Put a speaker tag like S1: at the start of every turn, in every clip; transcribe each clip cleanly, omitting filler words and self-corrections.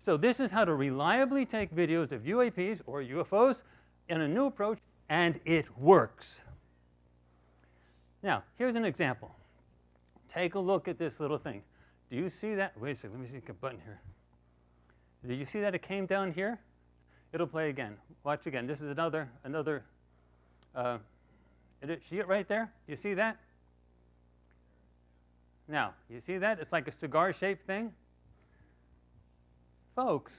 S1: So this is how to reliably take videos of UAPs or UFOs in a new approach, and it works. Now, here's an example. Take a look at this little thing. Do you see that? Wait a second, let me see the button here. Did you see that it came down here? It'll play again. Watch again. This is another, see it right there? You see that? Now, you see that? It's like a cigar-shaped thing. Folks,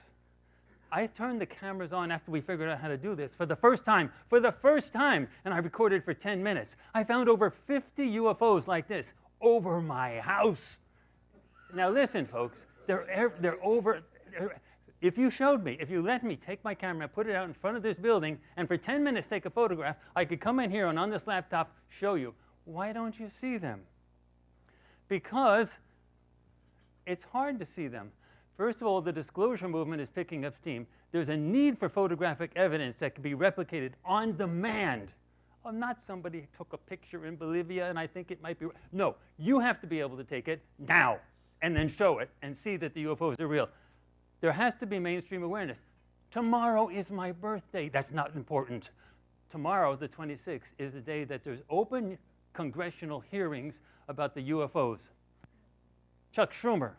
S1: I turned the cameras on after we figured out how to do this for the first time, and I recorded for 10 minutes. I found over 50 UFOs like this over my house. Now listen, folks, they're over. If you showed me, if you let me take my camera, put it out in front of this building, and for 10 minutes take a photograph, I could come in here and on this laptop show you. Why don't you see them? Because it's hard to see them. First of all, the disclosure movement is picking up steam. There's a need for photographic evidence that can be replicated on demand. Oh, not somebody took a picture in Bolivia and I think it might be. No, you have to be able to take it now and then show it and see that the UFOs are real. There has to be mainstream awareness. Tomorrow is my birthday. That's not important. Tomorrow, the 26th, is the day that there's open congressional hearings about the UFOs. Chuck Schumer,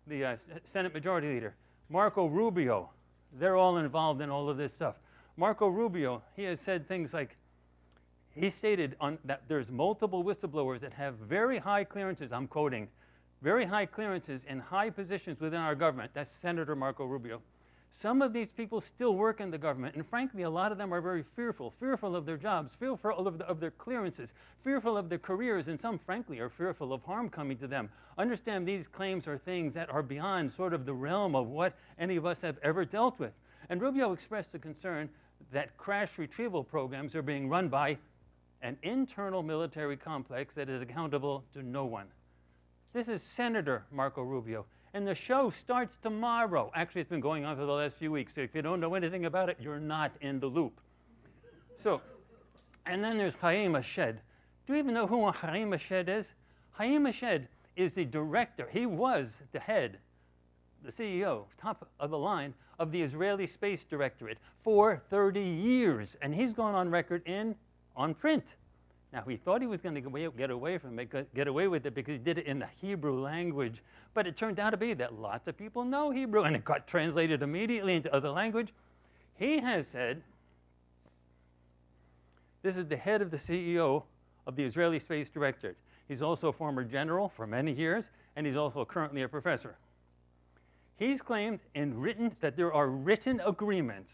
S1: the Senate Majority Leader, Marco Rubio, they're all involved in all of this stuff. Marco Rubio, he has said things like, he stated that there's multiple whistleblowers that have very high clearances, I'm quoting, very high clearances in high positions within our government. That's Senator Marco Rubio. Some of these people still work in the government, and frankly, a lot of them are very fearful of their jobs, fearful of their clearances, fearful of their careers, and some, frankly, are fearful of harm coming to them. Understand these claims are things that are beyond sort of the realm of what any of us have ever dealt with. And Rubio expressed a concern that crash retrieval programs are being run by an internal military complex that is accountable to no one. This is Senator Marco Rubio. And the show starts tomorrow. Actually, it's been going on for the last few weeks. So if you don't know anything about it, you're not in the loop. So, and then there's Haim Ashed. Do you even know who Haim Ashed is? Haim Ashed is the director. He was the head, the CEO, top of the line of the Israeli Space Directorate for 30 years. And he's gone on record on print. Now, he thought he was going to get away with it because he did it in the Hebrew language. But it turned out to be that lots of people know Hebrew, and it got translated immediately into other language. He has said, this is the head of the CEO of the Israeli Space Directorate. He's also a former general for many years, and he's also currently a professor. He's claimed that there are written agreements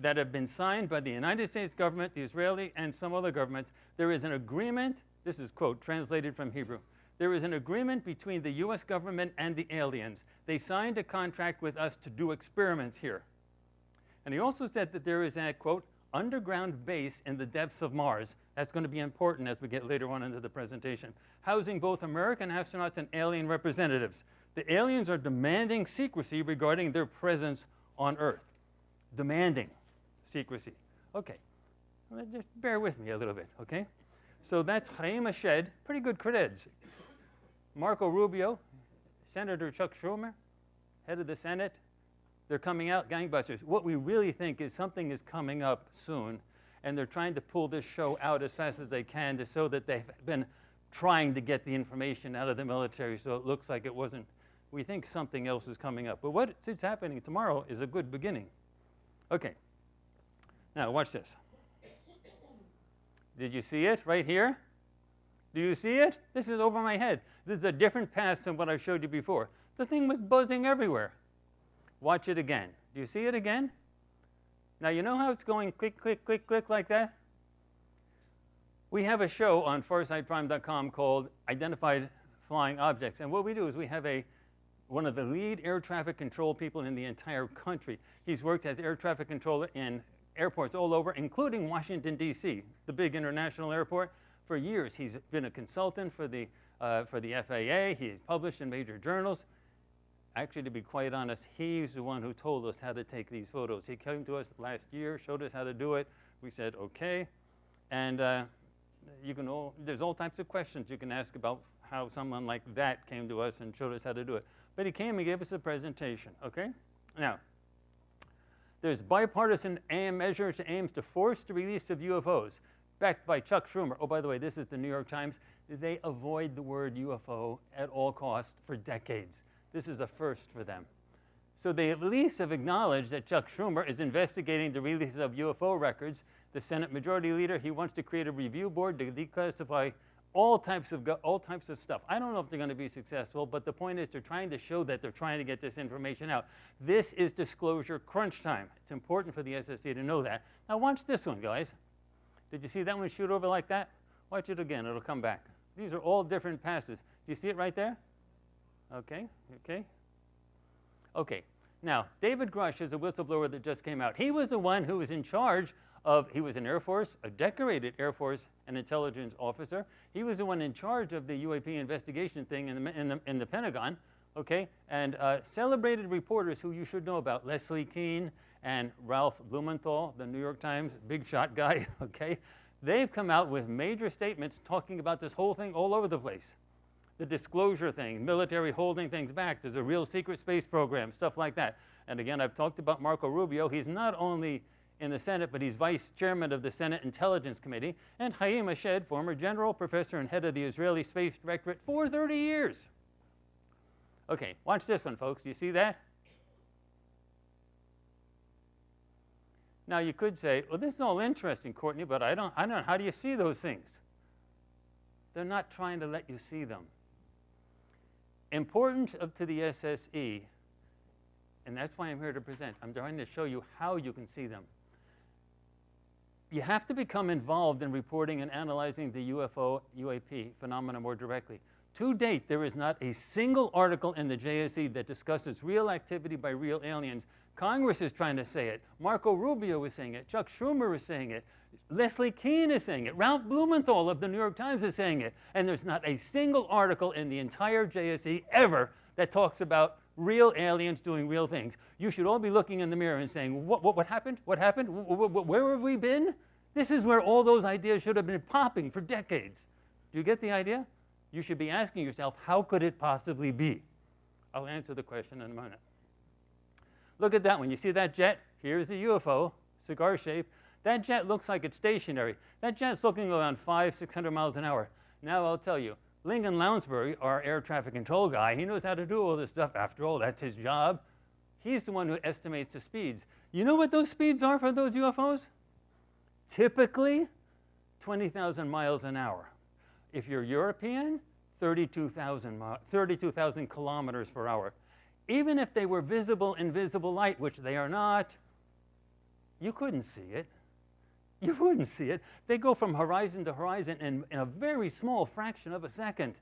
S1: that have been signed by the United States government, the Israeli, and some other governments. There is an agreement, this is quote, translated from Hebrew. There is an agreement between the US government and the aliens. They signed a contract with us to do experiments here. And he also said that there is a, quote, underground base in the depths of Mars. That's going to be important as we get later on into the presentation, housing both American astronauts and alien representatives. The aliens are demanding secrecy regarding their presence on Earth. Demanding secrecy. Okay, well, just bear with me a little bit, okay? So that's Haim Ashed, pretty good creds. Marco Rubio, Senator Chuck Schumer, head of the Senate, they're coming out gangbusters. What we really think is something is coming up soon, and they're trying to pull this show out as fast as they can to show that they've been trying to get the information out of the military, so it looks like it wasn't. We think something else is coming up. But what is happening tomorrow is a good beginning. Okay. Now, watch this. Did you see it right here? Do you see it? This is over my head. This is a different pass than what I showed you before. The thing was buzzing everywhere. Watch it again. Do you see it again? Now, you know how it's going click, click, click, click like that? We have a show on farsightprime.com called Identified Flying Objects. And what we do is we have one of the lead air traffic control people in the entire country. He's worked as air traffic controller in airports all over, including Washington, D.C., the big international airport. For years, he's been a consultant for the FAA. He's published in major journals. Actually, to be quite honest, he's the one who told us how to take these photos. He came to us last year, showed us how to do it. We said, OK. And there's all types of questions you can ask about how someone like that came to us and showed us how to do it. But he came and gave us a presentation, okay? Now, there's bipartisan measures aims to force the release of UFOs, backed by Chuck Schumer. Oh, by the way, this is the New York Times. They avoid the word UFO at all costs for decades. This is a first for them. So they at least have acknowledged that Chuck Schumer is investigating the release of UFO records. The Senate Majority Leader, he wants to create a review board to declassify all types of stuff. I don't know if they're going to be successful, but the point is they're trying to show that they're trying to get this information out. This is disclosure crunch time. It's important for the SSE to know that. Now watch this one, guys. Did you see that one shoot over like that? Watch it again. It'll come back. These are all different passes. Do you see it right there? Okay, okay. Okay, now David Grush is a whistleblower that just came out. He was the one who was in charge of, he was an Air Force, a decorated Air Force and intelligence officer. He was the one in charge of the UAP investigation thing in the Pentagon, okay? And celebrated reporters who you should know about, Leslie Kean and Ralph Blumenthal, the New York Times big shot guy, okay? They've come out with major statements talking about this whole thing all over the place. The disclosure thing, military holding things back, there's a real secret space program, stuff like that. And again, I've talked about Marco Rubio. He's not only in the Senate, but he's vice chairman of the Senate Intelligence Committee. And Haim Eshed, former general, professor, and head of the Israeli Space Directorate for 30 years. Okay, watch this one, folks. You see that? Now, you could say, well, this is all interesting, Courtney, but I don't know. How do you see those things? They're not trying to let you see them. Important to the SSE, and that's why I'm here to present. I'm trying to show you how you can see them. You have to become involved in reporting and analyzing the UFO, UAP phenomena more directly. To date, there is not a single article in the JSE that discusses real activity by real aliens. Congress is trying to say it. Marco Rubio is saying it. Chuck Schumer is saying it. Leslie Kean is saying it. Ralph Blumenthal of the New York Times is saying it. And there's not a single article in the entire JSE ever that talks about real aliens doing real things. You should all be looking in the mirror and saying, what happened? What happened? Where have we been? This is where all those ideas should have been popping for decades. Do you get the idea? You should be asking yourself, how could it possibly be? I'll answer the question in a minute. Look at that one. You see that jet? Here's the UFO, cigar shape. That jet looks like it's stationary. That jet's looking around 500–600 miles an hour. Now I'll tell you, Lincoln Lounsbury, our air traffic control guy, he knows how to do all this stuff. After all, that's his job. He's the one who estimates the speeds. You know what those speeds are for those UFOs? Typically, 20,000 miles an hour. If you're European, 32,000 kilometers per hour. Even if they were visible in visible light, which they are not, you couldn't see it. You wouldn't see it. They go from horizon to horizon in a very small fraction of a second.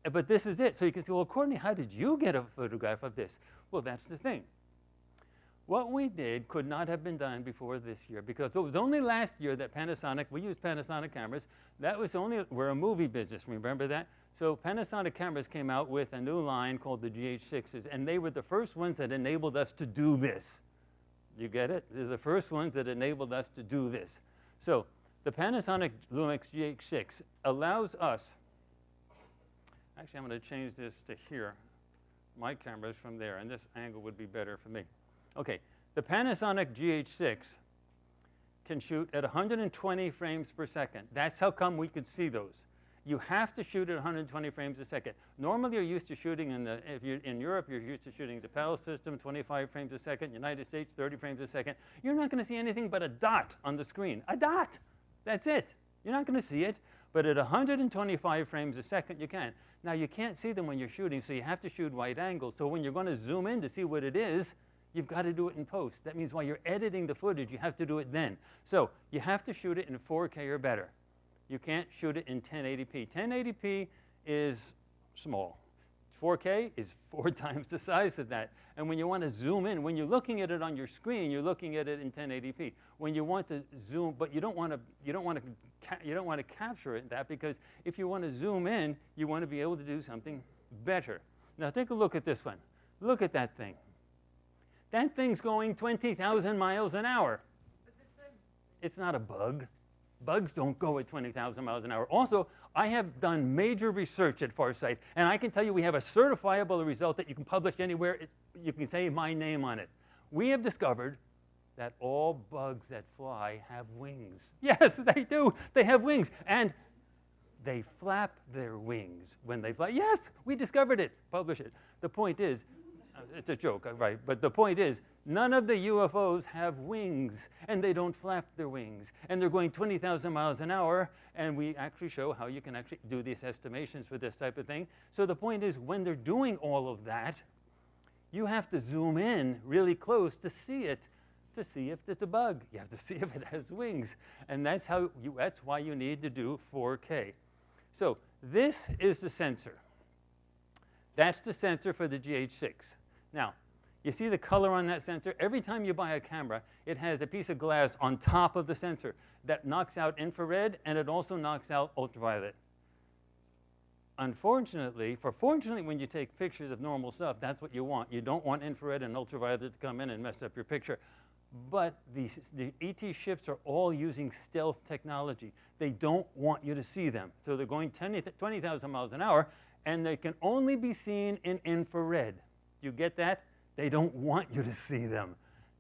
S1: But this is it. So you can say, well, Courtney, how did you get a photograph of this? Well, that's the thing. What we did could not have been done before this year, because it was only last year that Panasonic, we used Panasonic cameras, that was only, we're a movie business, remember that? So Panasonic cameras came out with a new line called the GH6s, and they were the first ones that enabled us to do this. You get it? They're the first ones that enabled us to do this. So the Panasonic Lumix GH6 allows us, actually I'm going to change this to here. My camera's from there, and this angle would be better for me. Okay, the Panasonic GH6 can shoot at 120 frames per second. That's how come we could see those. You have to shoot at 120 frames a second. Normally, you're used to shooting if you're in Europe, you're used to shooting the PAL system, 25 frames a second. United States, 30 frames a second. You're not going to see anything but a dot on the screen. A dot. That's it. You're not going to see it. But at 125 frames a second, you can. Now, you can't see them when you're shooting, so you have to shoot wide angle. So when you're going to zoom in to see what it is, you've got to do it in post. That means while you're editing the footage, you have to do it then. So you have to shoot it in 4K or better. You can't shoot it in 1080p. 1080p is small. 4K is 4 times the size of that. And when you want to zoom in, when you're looking at it on your screen, you're looking at it in 1080p. When you want to zoom, but you don't want to capture it that, because if you want to zoom in, you want to be able to do something better. Now take a look at this one. Look at that thing. That thing's going 20,000 miles an hour. It's not a bug. Bugs don't go at 20,000 miles an hour. Also, I have done major research at Farsight, and I can tell you we have a certifiable result that you can publish anywhere. You can say my name on it. We have discovered that all bugs that fly have wings. Yes, they do. They have wings, and they flap their wings when they fly. Yes, we discovered it. Publish it. The point is, it's a joke, right? But the point is, none of the UFOs have wings, and they don't flap their wings. And they're going 20,000 miles an hour, and we actually show how you can actually do these estimations for this type of thing. So the point is, when they're doing all of that, you have to zoom in really close to see it, to see if there's a bug. You have to see if it has wings. And that's why you need to do 4K. So this is the sensor. That's the sensor for the GH6. Now, you see the color on that sensor? Every time you buy a camera, it has a piece of glass on top of the sensor that knocks out infrared, and it also knocks out ultraviolet. Unfortunately, fortunately, when you take pictures of normal stuff, that's what you want. You don't want infrared and ultraviolet to come in and mess up your picture. But the ET ships are all using stealth technology. They don't want you to see them. So they're going 20,000 miles an hour, and they can only be seen in infrared. You get that? They don't want you to see them.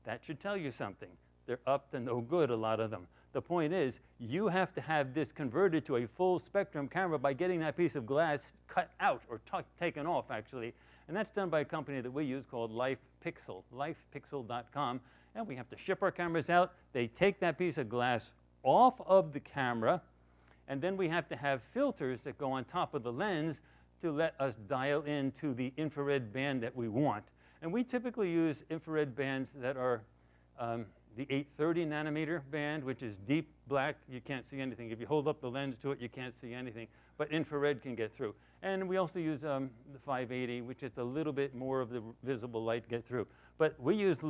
S1: That should tell you something. They're up to no good, a lot of them. The point is, you have to have this converted to a full spectrum camera by getting that piece of glass cut out, or taken off, actually. And that's done by a company that we use called LifePixel, lifepixel.com. And we have to ship our cameras out. They take that piece of glass off of the camera, and then we have to have filters that go on top of the lens to let us dial into the infrared band that we want. And we typically use infrared bands that are the 830 nanometer band, which is deep black. You can't see anything. If you hold up the lens to it, you can't see anything. But infrared can get through. And we also use the 580, which is a little bit more of the visible light get through. But we use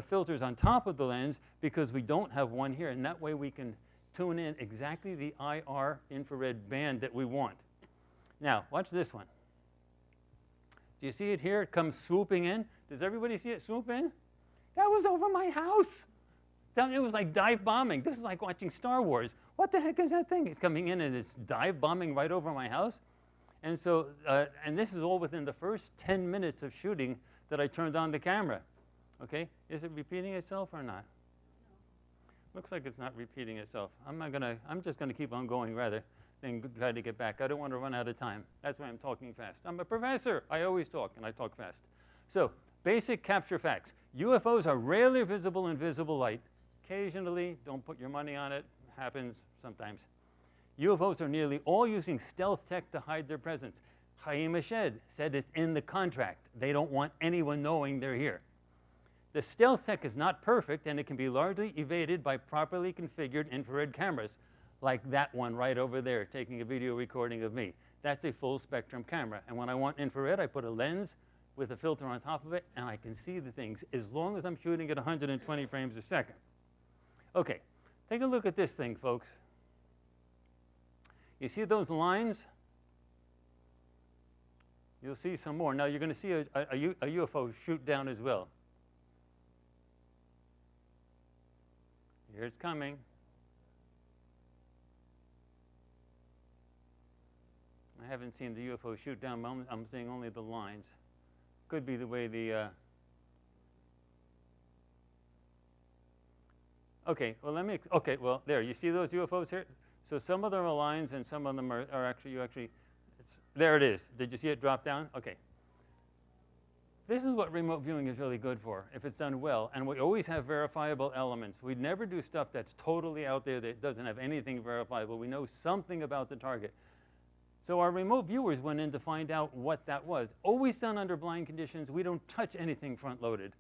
S1: filters on top of the lens because we don't have one here. And that way we can tune in exactly the IR infrared band that we want. Now, watch this one. Do you see it here? It comes swooping in. Does everybody see it swoop in? That was over my house. It was like dive bombing. This is like watching Star Wars. What the heck is that thing? It's coming in and it's dive bombing right over my house. And so, and this is all within the first 10 minutes of shooting that I turned on the camera. Okay, is it repeating itself or not? Looks like it's not repeating itself. I'm just gonna keep on going rather than try to get back. I don't want to run out of time. That's why I'm talking fast. I'm a professor. I always talk, and I talk fast. So, basic capture facts. UFOs are rarely visible in visible light. Occasionally, don't put your money on it. Happens sometimes. UFOs are nearly all using stealth tech to hide their presence. Chaim Ashed said it's in the contract. They don't want anyone knowing they're here. The stealth tech is not perfect, and it can be largely evaded by properly configured infrared cameras, like that one right over there, taking a video recording of me. That's a full spectrum camera. And when I want infrared, I put a lens with a filter on top of it, and I can see the things as long as I'm shooting at 120 frames a second. Okay, take a look at this thing, folks. You see those lines? You'll see some more. Now you're going to see a UFO shoot down as well. Here it's coming. I haven't seen the UFO shoot down, but I'm seeing only the lines. Could be the way the... Okay, well, there. You see those UFOs here? So some of them are lines, and some of them are actually, there it is. Did you see it drop down? Okay. This is what remote viewing is really good for, if it's done well. And we always have verifiable elements. We never do stuff that's totally out there that doesn't have anything verifiable. We know something about the target. So our remote viewers went in to find out what that was. Always done under blind conditions. We don't touch anything front-loaded.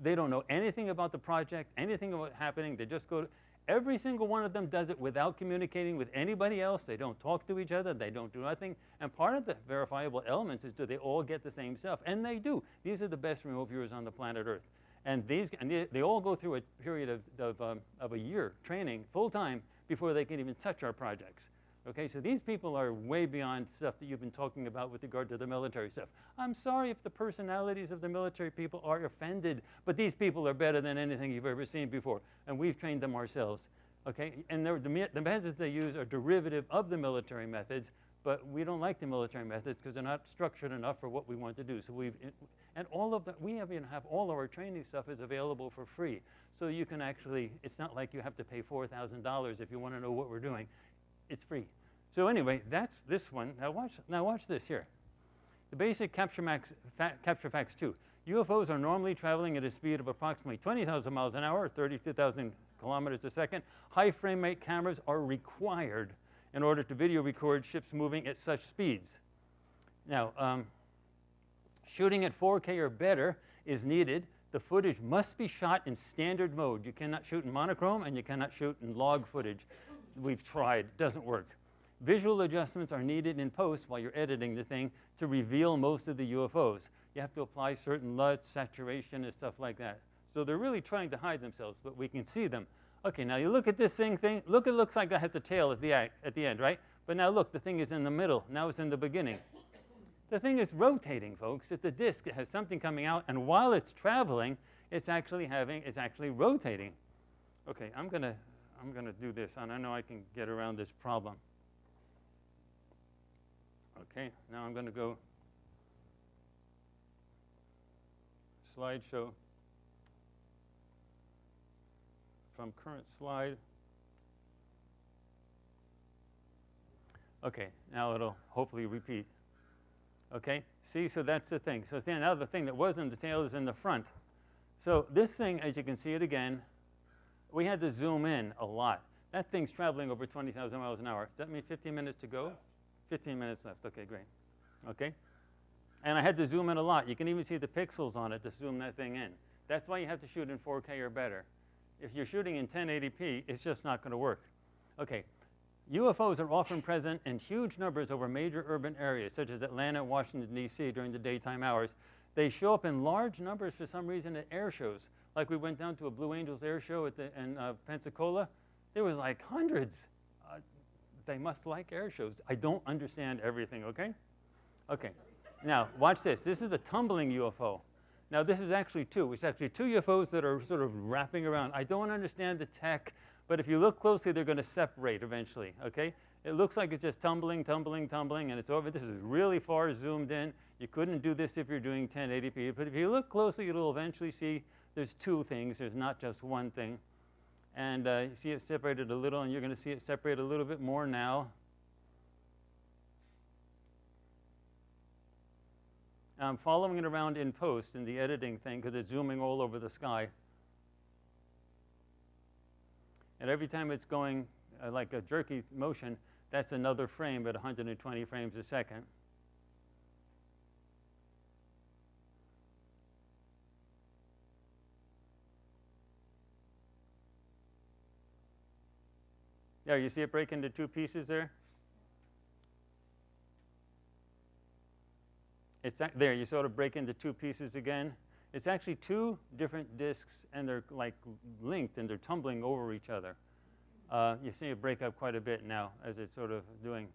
S1: They don't know anything about the project, anything about what's happening. They just go, every single one of them does it without communicating with anybody else. They don't talk to each other. They don't do nothing. And part of the verifiable elements is, do they all get the same stuff? And they do. These are the best remote viewers on the planet Earth. And they all go through a period of a year training, full-time, before they can even touch our projects. Okay, so these people are way beyond stuff that you've been talking about with regard to the military stuff. I'm sorry if the personalities of the military people are offended, but these people are better than anything you've ever seen before, and we've trained them ourselves. Okay, and the methods they use are derivative of the military methods, but we don't like the military methods because they're not structured enough for what we want to do. So and all of that, we even have all of our training stuff is available for free. So you can actually, it's not like you have to pay $4,000 if you want to know what we're doing. It's free. So anyway, that's this one. Now watch this here. The basic capture facts 2. UFOs are normally traveling at a speed of approximately 20,000 miles an hour, or 32,000 kilometers a second. High frame rate cameras are required in order to video record ships moving at such speeds. Now, shooting at 4K or better is needed. The footage must be shot in standard mode. You cannot shoot in monochrome, and you cannot shoot in log footage. We've tried. It doesn't work. Visual adjustments are needed in post while you're editing the thing to reveal most of the UFOs. You have to apply certain LUTs, saturation, and stuff like that. So they're really trying to hide themselves, but we can see them. Okay, now you look at this thing. Look, it looks like it has a tail at the end, right? But now look, the thing is in the middle. Now it's in the beginning. The thing is rotating, folks. It's a disk. It has something coming out, and while it's traveling, it's actually rotating. Okay, I'm gonna do this, and I know I can get around this problem. Okay, now I'm going to go slideshow from current slide. Okay, now it'll hopefully repeat. Okay, see, so that's the thing. So now the thing that was in the tail is in the front. So this thing, as you can see it again, we had to zoom in a lot. That thing's traveling over 20,000 miles an hour. Does that mean 15 minutes to go? 15 minutes left. Okay, great. Okay? And I had to zoom in a lot. You can even see the pixels on it to zoom that thing in. That's why you have to shoot in 4K or better. If you're shooting in 1080p, it's just not going to work. Okay. UFOs are often present in huge numbers over major urban areas, such as Atlanta and Washington, D.C. during the daytime hours. They show up in large numbers for some reason at air shows. Like we went down to a Blue Angels air show in Pensacola. There was like hundreds. They must like air shows. I don't understand everything, okay? Okay. Now, watch this. This is a tumbling UFO. Now, this is actually two. It's actually two UFOs that are sort of wrapping around. I don't understand the tech, but if you look closely, they're going to separate eventually, okay? It looks like it's just tumbling, tumbling, tumbling, and it's over. This is really far zoomed in. You couldn't do this if you're doing 1080p, but if you look closely, you'll eventually see there's two things. There's not just one thing. And you see it separated a little, and you're going to see it separate a little bit more now. I'm following it around in post in the editing thing because it's zooming all over the sky. And every time it's going like a jerky motion, that's another frame at 120 frames a second. There, you see it break into two pieces there? It's there, you sort of break into two pieces again. It's actually two different disks, and they're like linked, and they're tumbling over each other. You see it break up quite a bit now as it's sort of doing.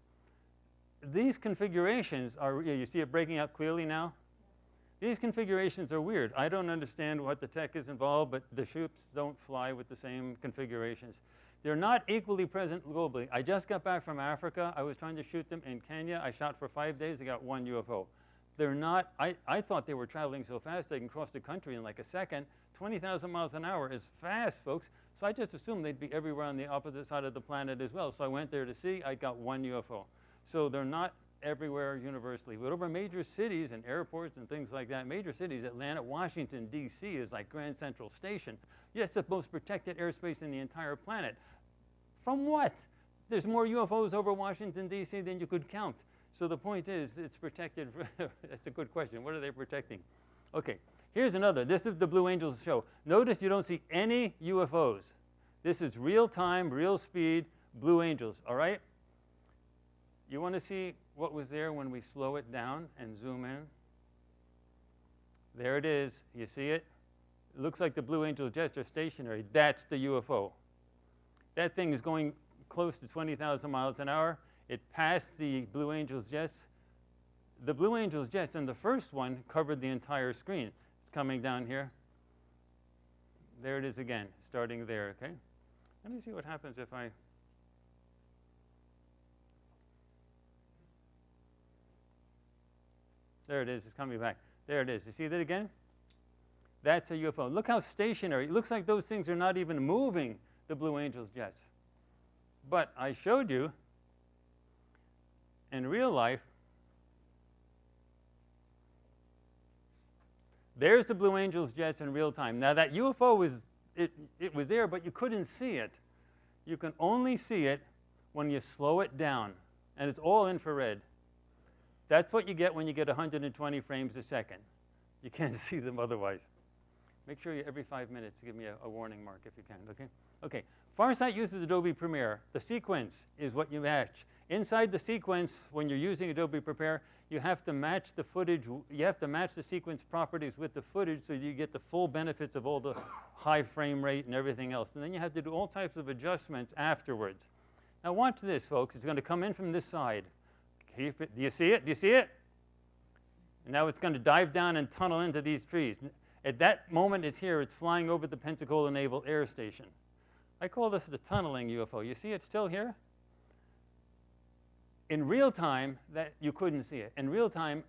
S1: These configurations are, you see it breaking up clearly now? These configurations are weird. I don't understand what the tech is involved, but the ships don't fly with the same configurations. They're not equally present globally. I just got back from Africa. I was trying to shoot them in Kenya. I shot for 5 days. I got one UFO. They're not, I thought they were traveling so fast they can cross the country in like a second. 20,000 miles an hour is fast, folks. So I just assumed they'd be everywhere on the opposite side of the planet as well. So I went there to see. I got one UFO. So they're not everywhere universally. But over major cities and airports and things like that, major cities, Atlanta, Washington, D.C. is like Grand Central Station. Yes, the most protected airspace in the entire planet. From what? There's more UFOs over Washington, D.C. than you could count. So the point is, it's protected. That's a good question. What are they protecting? Okay, here's another. This is the Blue Angels show. Notice you don't see any UFOs. This is real time, real speed, Blue Angels, all right? You want to see what was there when we slow it down and zoom in? There it is. You see it? It looks like the Blue Angel jets are stationary. That's the UFO. That thing is going close to 20,000 miles an hour. It passed the Blue Angels jets. The Blue Angels jets in the first one covered the entire screen. It's coming down here. There it is again, starting there, okay? Let me see what happens if I... There it is. It's coming back. There it is. You see that again? That's a UFO. Look how stationary. It looks like those things are not even moving, the Blue Angels jets. But I showed you in real life, there's the Blue Angels jets in real time. Now that UFO was, it was there, but you couldn't see it. You can only see it when you slow it down, and it's all infrared. That's what you get when you get 120 frames a second. You can't see them otherwise. Make sure you every 5 minutes give me a warning mark if you can, okay? Okay, Farsight uses Adobe Premiere. The sequence is what you match. Inside the sequence, when you're using Adobe Premiere, you have to match the footage, you have to match the sequence properties with the footage so you get the full benefits of all the high frame rate and everything else. And then you have to do all types of adjustments afterwards. Now watch this, folks. It's going to come in from this side. Do you see it? Do you see it? And now it's going to dive down and tunnel into these trees. At that moment it's here. It's flying over the Pensacola Naval Air Station. I call this the tunneling UFO. You see it's still here? In real time, that you couldn't see it. In real time,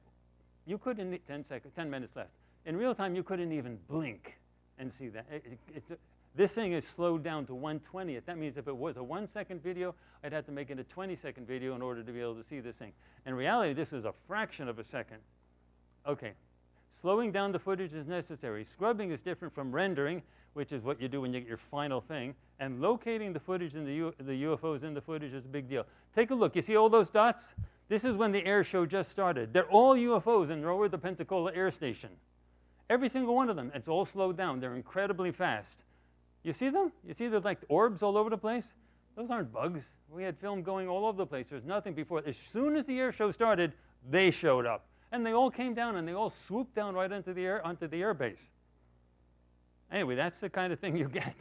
S1: you couldn't, 10 minutes left. In real time, you couldn't even blink and see that. This thing is slowed down to 1/20th. That means if it was a 1-second video, I'd have to make it a 20-second video in order to be able to see this thing. In reality, this is a fraction of a second. Okay, slowing down the footage is necessary. Scrubbing is different from rendering, which is what you do when you get your final thing. And locating the footage in the UFOs in the footage is a big deal. Take a look. You see all those dots? This is when the air show just started. They're all UFOs and they're over the Pensacola Air Station. Every single one of them. It's all slowed down. They're incredibly fast. You see them? You see the like orbs all over the place? Those aren't bugs. We had film going all over the place. There's nothing before. As soon as the air show started, they showed up. And they all came down and they all swooped down right onto the air base. Anyway, that's the kind of thing you get.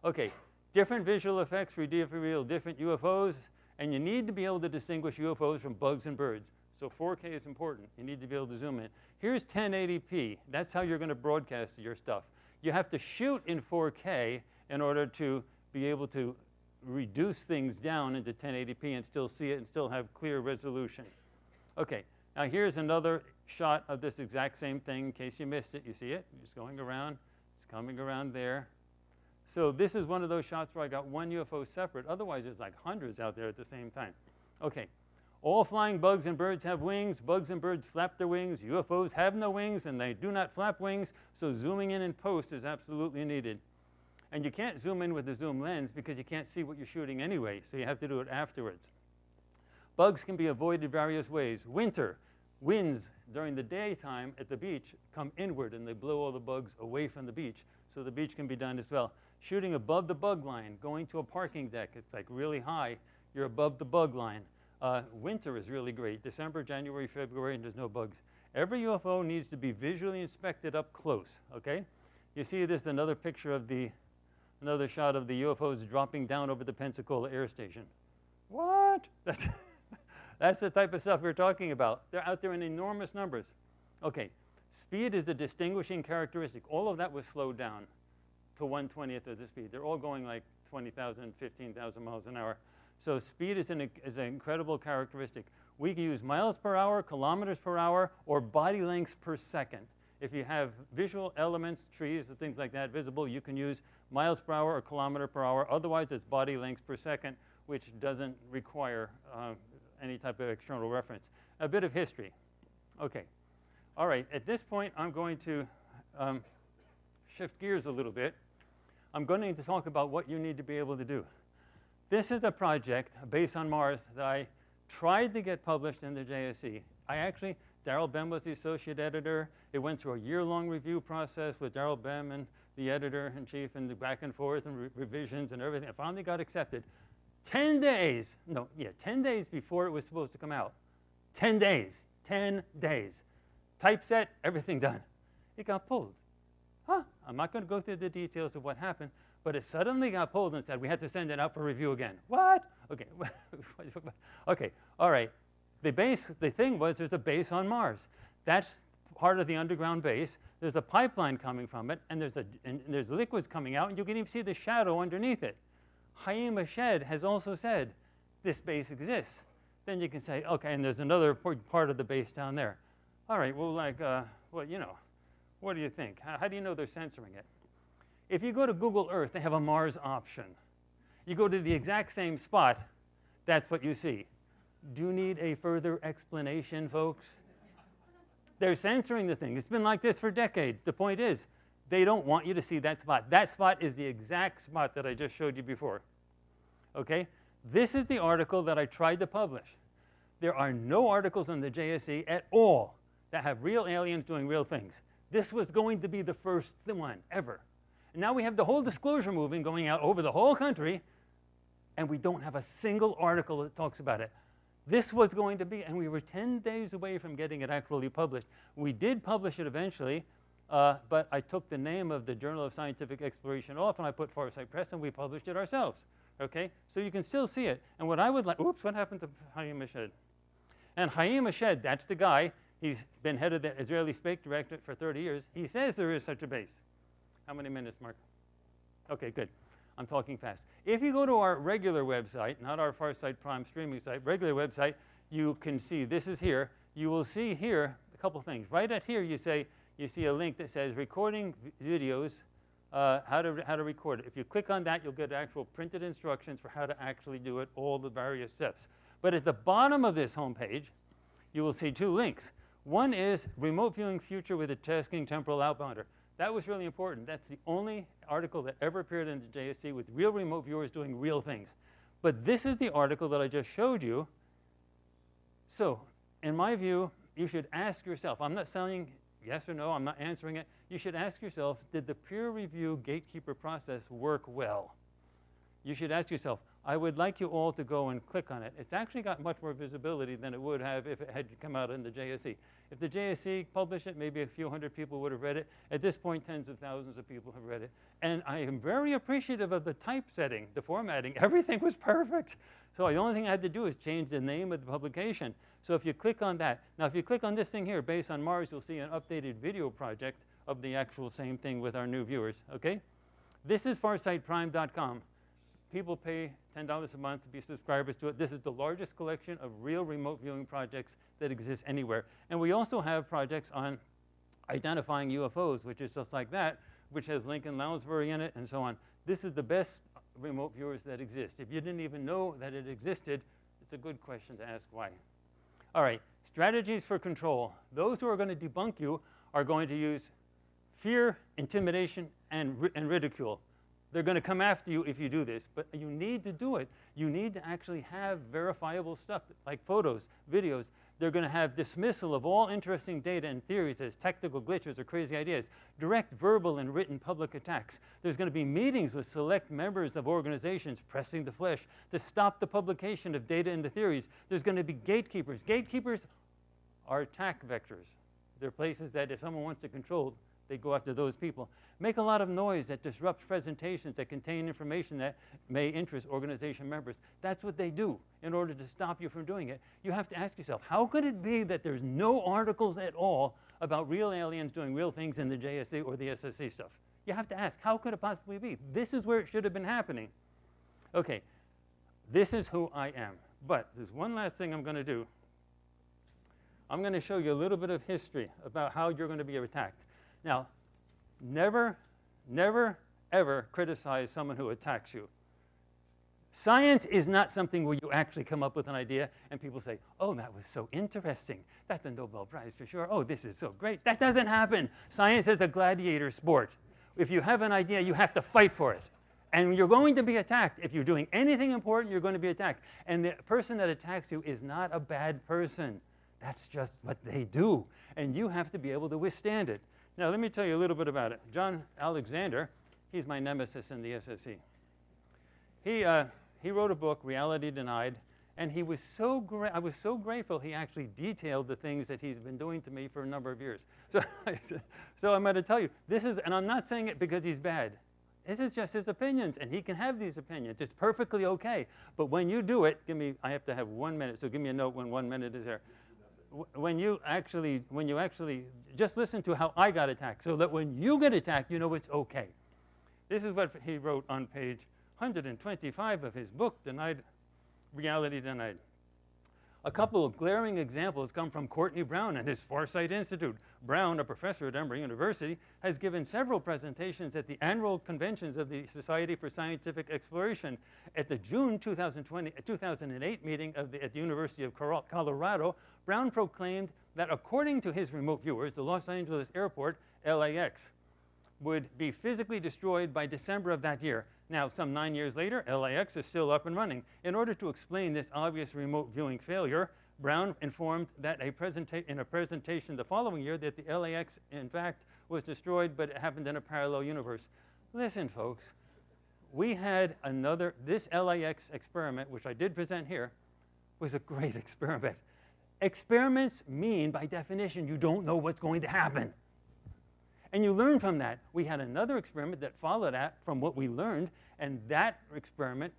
S1: Okay, different visual effects reveal different UFOs, and you need to be able to distinguish UFOs from bugs and birds. So 4K is important. You need to be able to zoom in. Here's 1080p. That's how you're going to broadcast your stuff. You have to shoot in 4K in order to be able to reduce things down into 1080p and still see it and still have clear resolution. Okay, now here's another shot of this exact same thing in case you missed it. You see it? It's going around. It's coming around there. So this is one of those shots where I got one UFO separate. Otherwise, there's like hundreds out there at the same time. Okay. All flying bugs and birds have wings. Bugs and birds flap their wings. UFOs have no wings, and they do not flap wings. So zooming in post is absolutely needed. And you can't zoom in with the zoom lens because you can't see what you're shooting anyway. So you have to do it afterwards. Bugs can be avoided various ways. Winds during the daytime at the beach come inward and they blow all the bugs away from the beach. So the beach can be done as well. Shooting above the bug line, going to a parking deck, it's like really high, you're above the bug line. Winter is really great. December, January, February, and there's no bugs. Every UFO needs to be visually inspected up close, okay? You see this, another picture of another shot of the UFOs dropping down over the Pensacola Air Station. What? That's the type of stuff we're talking about. They're out there in enormous numbers. Okay, speed is a distinguishing characteristic. All of that was slowed down to 1/20th of the speed. They're all going like 20,000, 15,000 miles an hour. So speed is an incredible characteristic. We can use miles per hour, kilometers per hour, or body lengths per second. If you have visual elements, trees, and things like that visible, you can use miles per hour or kilometer per hour. Otherwise, it's body lengths per second, which doesn't require any type of external reference. A bit of history. Okay. All right. At this point, I'm going to shift gears a little bit. I'm going to need to talk about what you need to be able to do. This is a project, Base on Mars, that I tried to get published in the JSC. Daryl Bem was the associate editor. It went through a year-long review process with Daryl Bem and the editor-in-chief and the back and forth and revisions and everything. I finally got accepted. 10 days before it was supposed to come out. 10 days. 10 days. Typeset, everything done. It got pulled. I'm not going to go through the details of what happened, but it suddenly got pulled and said we had to send it out for review again. What? Okay. Okay. All right. The thing was there's a base on Mars. That's part of the underground base. There's a pipeline coming from it, and there's liquids coming out, and you can even see the shadow underneath it. Haim Eshed has also said this base exists. Then you can say, okay, and there's another part of the base down there. All right, well, like, well, you know, what do you think? How do you know they're censoring it? If you go to Google Earth, they have a Mars option. You go to the exact same spot, that's what you see. Do you need a further explanation, folks? They're censoring the thing. It's been like this for decades. The point is, they don't want you to see that spot. That spot is the exact spot that I just showed you before. Okay? This is the article that I tried to publish. There are no articles on the JSE at all that have real aliens doing real things. This was going to be the first one ever. And now we have the whole disclosure movement going out over the whole country, and we don't have a single article that talks about it. This was going to be, and we were 10 days away from getting it actually published. We did publish it eventually, but I took the name of the Journal of Scientific Exploration off, and I put Farsight Press, and we published it ourselves. Okay? So you can still see it. And what I would like, oops, what happened to Haim Eshed? And Haim Eshed, that's the guy. He's been head of the Israeli Space Directorate for 30 years. He says there is such a base. How many minutes, Mark? Okay, good. I'm talking fast. If you go to our regular website, not our Farsight Prime streaming site, regular website, you can see, this is here. You will see here a couple things. Right at here, you see a link that says recording videos, how to record it. If you click on that, you'll get actual printed instructions for how to actually do it, all the various steps. But at the bottom of this homepage, you will see two links. One is Remote Viewing Future with a Tasking Temporal Outbounder. That was really important. That's the only article that ever appeared in the JSC with real remote viewers doing real things. But this is the article that I just showed you. So, in my view, you should ask yourself, I'm not saying yes or no, I'm not answering it. You should ask yourself, did the peer review gatekeeper process work well? You should ask yourself, I would like you all to go and click on it. It's actually got much more visibility than it would have if it had come out in the JSC. If the JSC published it, maybe a few hundred people would have read it. At this point, tens of thousands of people have read it. And I am very appreciative of the typesetting, the formatting. Everything was perfect. So the only thing I had to do is change the name of the publication. So if you click on that, now if you click on this thing here, based on Mars, you'll see an updated video project of the actual same thing with our new viewers, okay? This is farsightprime.com. People pay $10 a month to be subscribers to it. This is the largest collection of real remote viewing projects that exists anywhere. And we also have projects on identifying UFOs, which is just like that, which has Lincoln Lounsbury in it and so on. This is the best remote viewers that exist. If you didn't even know that it existed, it's a good question to ask why. All right, strategies for control. Those who are going to debunk you are going to use fear, intimidation, and ridicule. They're going to come after you if you do this, but you need to do it. You need to actually have verifiable stuff like photos, videos. They're going to have dismissal of all interesting data and theories as technical glitches or crazy ideas, direct verbal and written public attacks. There's going to be meetings with select members of organizations pressing the flesh to stop the publication of data and the theories. There's going to be gatekeepers. Gatekeepers are attack vectors. They're places that if someone wants to control, they go after those people. Make a lot of noise that disrupts presentations that contain information that may interest organization members. That's what they do in order to stop you from doing it. You have to ask yourself, how could it be that there's no articles at all about real aliens doing real things in the JSC or the SSC stuff? You have to ask, how could it possibly be? This is where it should have been happening. Okay, this is who I am. But there's one last thing I'm going to do. I'm going to show you a little bit of history about how you're going to be attacked. Now, never, ever criticize someone who attacks you. Science is not something where you actually come up with an idea and people say, oh, that was so interesting. That's a Nobel Prize for sure. Oh, this is so great. That doesn't happen. Science is a gladiator sport. If you have an idea, you have to fight for it. And you're going to be attacked. If you're doing anything important, you're going to be attacked. And the person that attacks you is not a bad person. That's just what they do. And you have to be able to withstand it. Now, let me tell you a little bit about it. John Alexander, he's my nemesis in the SSE. He wrote a book, Reality Denied, and he was so I was so grateful he actually detailed the things that he's been doing to me for a number of years. So I'm going to tell you, this is, and I'm not saying it because he's bad. This is just his opinions, and he can have these opinions. It's perfectly okay. But when you do it, I have to have 1 minute, so give me a note when 1 minute is there. When you actually, just listen to how I got attacked, so that when you get attacked, you know it's okay. This is what he wrote on page 125 of his book, Reality Denied. A couple of glaring examples come from Courtney Brown and his Farsight Institute. Brown, a professor at Emory University, has given several presentations at the annual conventions of the Society for Scientific Exploration. At the June 2008 meeting at the University of Colorado, Brown proclaimed that according to his remote viewers, the Los Angeles airport, LAX, would be physically destroyed by December of that year. Now, some 9 years later, LAX is still up and running. In order to explain this obvious remote viewing failure, Brown informed that in a presentation the following year that the LAX, in fact, was destroyed, but it happened in a parallel universe. Listen, folks, we had this LAX experiment, which I did present here, was a great experiment. Experiments mean, by definition, you don't know what's going to happen. And you learn from that. We had another experiment that followed that from what we learned, and that experiment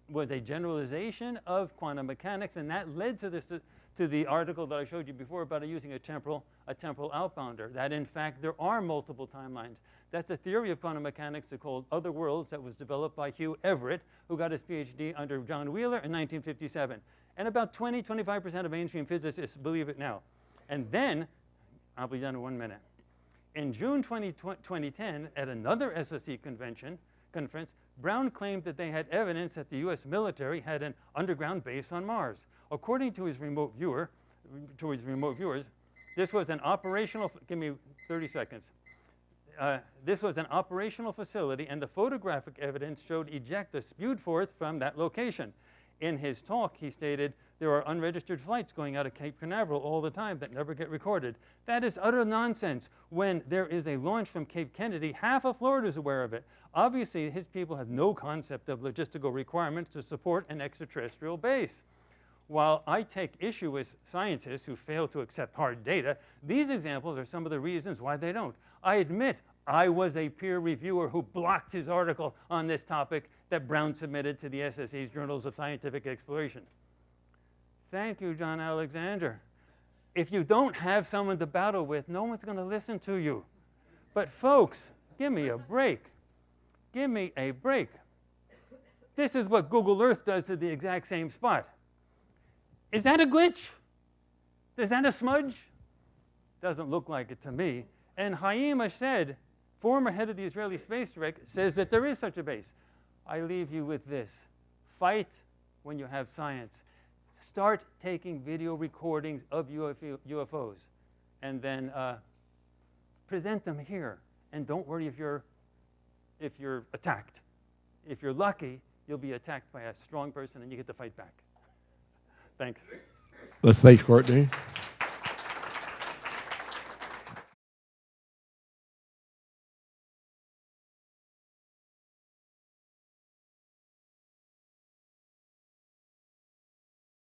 S1: was a generalization of quantum mechanics, and that led to the article that I showed you before about using a temporal outbounder, that in fact there are multiple timelines. That's a theory of quantum mechanics called Other Worlds that was developed by Hugh Everett, who got his PhD under John Wheeler in 1957. And about 25% of mainstream physicists believe it now. And then, I'll be done in 1 minute. In June 2010, at another SSE conference, Brown claimed that they had evidence that the US military had an underground base on Mars. According to his remote viewers, this was an operational, give me 30 seconds. This was an operational facility, and the photographic evidence showed ejecta spewed forth from that location. In his talk, he stated, there are unregistered flights going out of Cape Canaveral all the time that never get recorded. That is utter nonsense. When there is a launch from Cape Kennedy, half of Florida is aware of it. Obviously, his people have no concept of logistical requirements to support an extraterrestrial base. While I take issue with scientists who fail to accept hard data, these examples are some of the reasons why they don't. I admit I was a peer reviewer who blocked his article on this topic that Brown submitted to the SSE's Journals of Scientific Exploration. Thank you, John Alexander. If you don't have someone to battle with, no one's going to listen to you. But folks, give me a break. Give me a break. This is what Google Earth does to the exact same spot. Is that a glitch? Is that a smudge? Doesn't look like it to me. And Haima said, former head of the Israeli Space Directorate, says that there is such a base. I leave you with this. Fight when you have science. Start taking video recordings of UFOs and then present them here. And don't worry if you're attacked. If you're lucky, you'll be attacked by a strong person and you get to fight back. Thanks.
S2: Let's thank Courtney.